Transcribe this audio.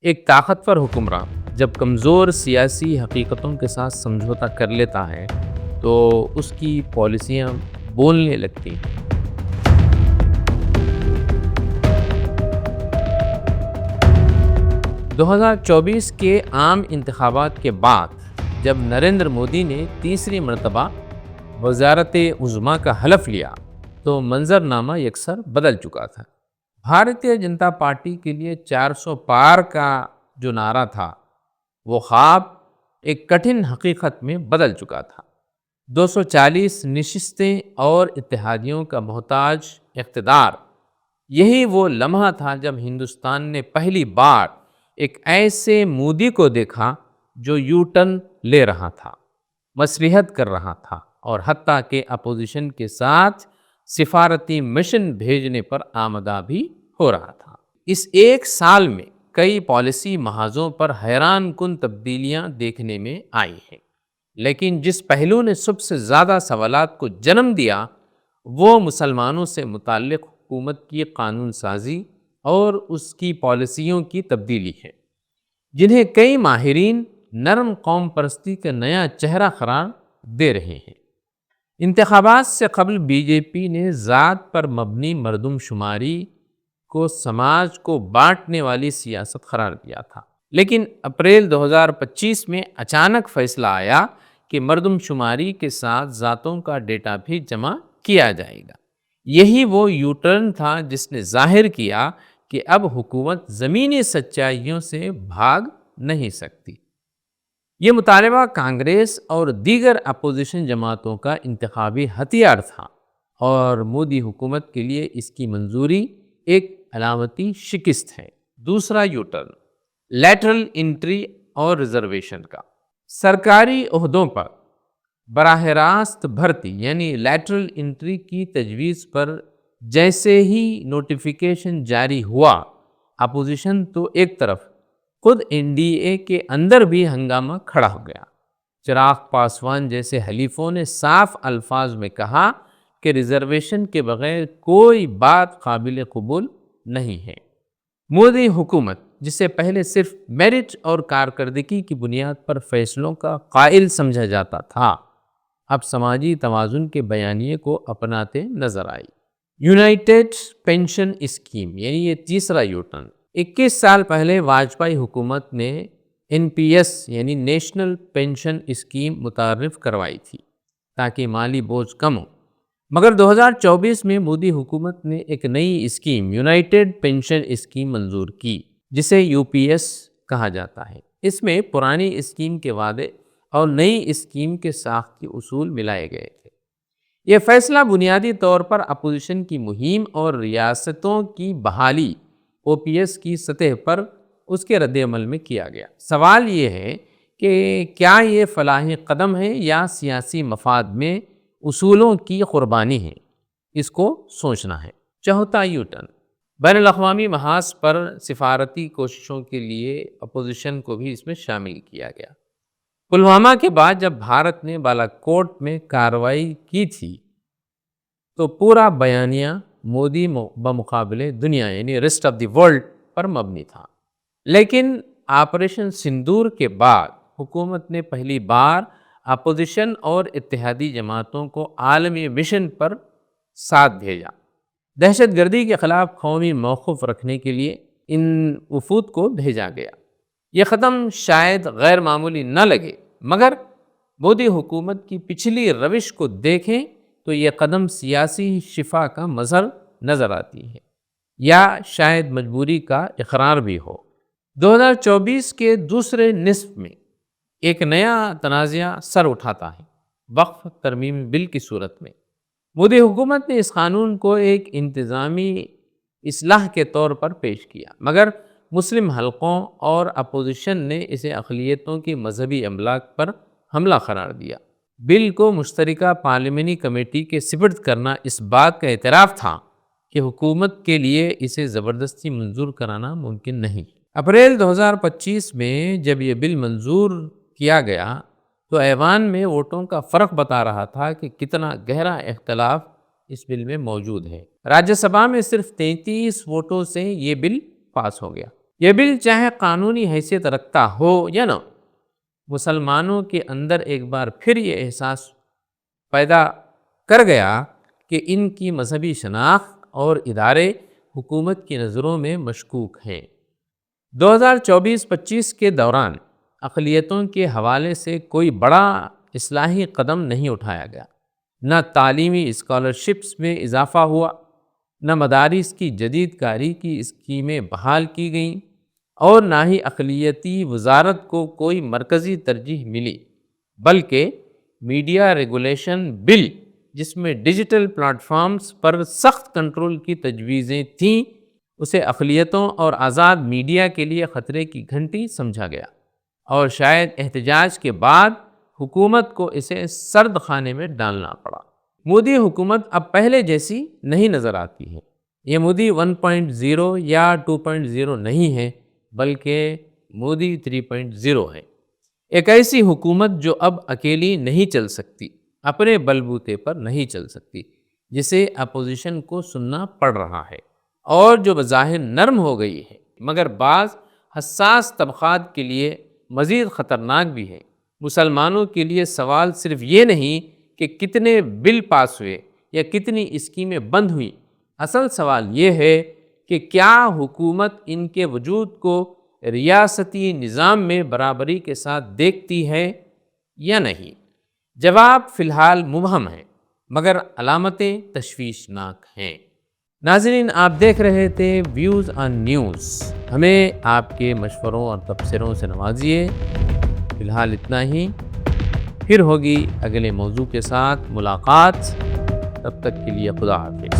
ایک طاقتور حکمراں جب کمزور سیاسی حقیقتوں کے ساتھ سمجھوتا کر لیتا ہے تو اس کی پالیسیاں بولنے لگتی ہیں۔ 2024 کے عام انتخابات کے بعد جب نریندر مودی نے تیسری مرتبہ وزارت عظمیٰ کا حلف لیا تو منظرنامہ یکسر بدل چکا تھا۔ بھارتیہ جنتا پارٹی کے لیے 400 پار کا جو نعرہ تھا وہ خواب ایک کٹھن حقیقت میں بدل چکا تھا۔ 240 نشستیں اور اتحادیوں کا محتاج اقتدار، یہی وہ لمحہ تھا جب ہندوستان نے پہلی بار ایک ایسے مودی کو دیکھا جو یو ٹرن لے رہا تھا، مصلحت کر رہا تھا اور حتیٰ کہ اپوزیشن کے ساتھ سفارتی مشن بھیجنے پر آمادہ بھی ہو رہا تھا۔ اس ایک سال میں کئی پالیسی محاذوں پر حیران کن تبدیلیاں دیکھنے میں آئی ہیں، لیکن جس پہلو نے سب سے زیادہ سوالات کو جنم دیا وہ مسلمانوں سے متعلق حکومت کی قانون سازی اور اس کی پالیسیوں کی تبدیلی ہے، جنہیں کئی ماہرین نرم قوم پرستی کا نیا چہرہ قرار دے رہے ہیں۔ انتخابات سے قبل بی جے پی نے ذات پر مبنی مردم شماری کو سماج کو بانٹنے والی سیاست قرار دیا تھا، لیکن اپریل 2025 میں اچانک فیصلہ آیا کہ مردم شماری کے ساتھ ذاتوں کا ڈیٹا بھی جمع کیا جائے گا۔ یہی وہ یو ٹرن تھا جس نے ظاہر کیا کہ اب حکومت زمینی سچائیوں سے بھاگ نہیں سکتی۔ یہ مطالبہ کانگریس اور دیگر اپوزیشن جماعتوں کا انتخابی ہتھیار تھا اور مودی حکومت کے لیے اس کی منظوری ایک علامتی شکست ہے۔ دوسرا یو ٹرن، لیٹرل انٹری اور ریزرویشن کا۔ سرکاری عہدوں پر براہ راست بھرتی یعنی لیٹرل انٹری کی تجویز پر جیسے ہی نوٹیفیکیشن جاری ہوا، اپوزیشن تو ایک طرف، خود این ڈی اے کے اندر بھی ہنگامہ کھڑا ہو گیا۔ چراغ پاسوان جیسے حلیفوں نے صاف الفاظ میں کہا کہ ریزرویشن کے بغیر کوئی بات قابل قبول نہیں ہے۔ مودی حکومت جسے پہلے صرف میرٹ اور کارکردگی کی بنیاد پر فیصلوں کا قائل سمجھا جاتا تھا، اب سماجی توازن کے بیانیے کو اپناتے نظر آئی۔ یونائٹڈ پینشن اسکیم یعنی یہ تیسرا یو ٹرن۔ 21 سال پہلے واجپئی حکومت نے این پی ایس یعنی نیشنل پینشن اسکیم متعارف کروائی تھی تاکہ مالی بوجھ کم ہو، مگر 2024 میں مودی حکومت نے ایک نئی اسکیم یونائٹڈ پینشن اسکیم منظور کی جسے یو پی ایس کہا جاتا ہے۔ اس میں پرانی اسکیم کے وعدے اور نئی اسکیم کے ساخت کے اصول ملائے گئے تھے۔ یہ فیصلہ بنیادی طور پر اپوزیشن کی مہم اور ریاستوں کی بحالی او پی ایس کی سطح پر اس کے رد عمل میں کیا گیا۔ سوال یہ ہے کہ کیا یہ فلاحی قدم ہے یا سیاسی مفاد میں اصولوں کی قربانی ہے؟ اس کو سوچنا ہے۔ چوتھا یو ٹرن، بین الاقوامی محاذ پر سفارتی کوششوں کے لیے اپوزیشن کو بھی اس میں شامل کیا گیا۔ پلوامہ کے بعد جب بھارت نے بالاکوٹ میں کارروائی کی تھی تو پورا بیانیہ مودی بمقابلے دنیا یعنی ریسٹ آف دی ورلڈ پر مبنی تھا، لیکن آپریشن سندور کے بعد حکومت نے پہلی بار اپوزیشن اور اتحادی جماعتوں کو عالمی مشن پر ساتھ بھیجا۔ دہشت گردی کے خلاف قومی موقف رکھنے کے لیے ان وفود کو بھیجا گیا۔ یہ قدم شاید غیر معمولی نہ لگے، مگر مودی حکومت کی پچھلی روش کو دیکھیں تو یہ قدم سیاسی شفا کا مظہر نظر آتی ہے، یا شاید مجبوری کا اقرار بھی ہو۔ 2024 کے دوسرے نصف میں ایک نیا تنازعہ سر اٹھاتا ہے، وقف ترمیم بل کی صورت میں۔ مودی حکومت نے اس قانون کو ایک انتظامی اصلاح کے طور پر پیش کیا، مگر مسلم حلقوں اور اپوزیشن نے اسے اقلیتوں کی مذہبی املاک پر حملہ قرار دیا۔ بل کو مشترکہ پارلیمانی کمیٹی کے سپرد کرنا اس بات کا اعتراف تھا کہ حکومت کے لیے اسے زبردستی منظور کرانا ممکن نہیں۔ اپریل 2025 میں جب یہ بل منظور کیا گیا تو ایوان میں ووٹوں کا فرق بتا رہا تھا کہ کتنا گہرا اختلاف اس بل میں موجود ہے۔ راجیہ سبھا میں صرف 33 ووٹوں سے یہ بل پاس ہو گیا۔ یہ بل چاہے قانونی حیثیت رکھتا ہو یا نہ، مسلمانوں کے اندر ایک بار پھر یہ احساس پیدا کر گیا کہ ان کی مذہبی شناخت اور ادارے حکومت کی نظروں میں مشکوک ہیں۔ 2024-25 کے دوران اقلیتوں کے حوالے سے کوئی بڑا اصلاحی قدم نہیں اٹھایا گیا۔ نہ تعلیمی اسکالرشپس میں اضافہ ہوا، نہ مدارس کی جدید کاری کی اسکیمیں بحال کی گئیں، اور نہ ہی اقلیتی وزارت کو کوئی مرکزی ترجیح ملی، بلکہ میڈیا ریگولیشن بل، جس میں ڈیجیٹل پلیٹ فارمز پر سخت کنٹرول کی تجویزیں تھیں، اسے اقلیتوں اور آزاد میڈیا کے لیے خطرے کی گھنٹی سمجھا گیا، اور شاید احتجاج کے بعد حکومت کو اسے سرد خانے میں ڈالنا پڑا۔ مودی حکومت اب پہلے جیسی نہیں نظر آتی ہے۔ یہ مودی 1.0 یا 2.0 نہیں ہے، بلکہ مودی 3.0 ہے۔ ایک ایسی حکومت جو اب اکیلی نہیں چل سکتی، اپنے بلبوتے پر نہیں چل سکتی، جسے اپوزیشن کو سننا پڑ رہا ہے، اور جو بظاہر نرم ہو گئی ہے، مگر بعض حساس طبقات کے لیے مزید خطرناک بھی ہے۔ مسلمانوں کے لیے سوال صرف یہ نہیں کہ کتنے بل پاس ہوئے یا کتنی اسکیمیں بند ہوئیں، اصل سوال یہ ہے کہ کیا حکومت ان کے وجود کو ریاستی نظام میں برابری کے ساتھ دیکھتی ہے یا نہیں؟ جواب فی الحال مبہم ہے، مگر علامتیں تشویشناک ہیں۔ ناظرین، آپ دیکھ رہے تھے ویوز آن نیوز۔ ہمیں آپ کے مشوروں اور تبصروں سے نوازیے۔ فی الحال اتنا ہی، پھر ہوگی اگلے موضوع کے ساتھ ملاقات۔ تب تک کے لیے خدا حافظ۔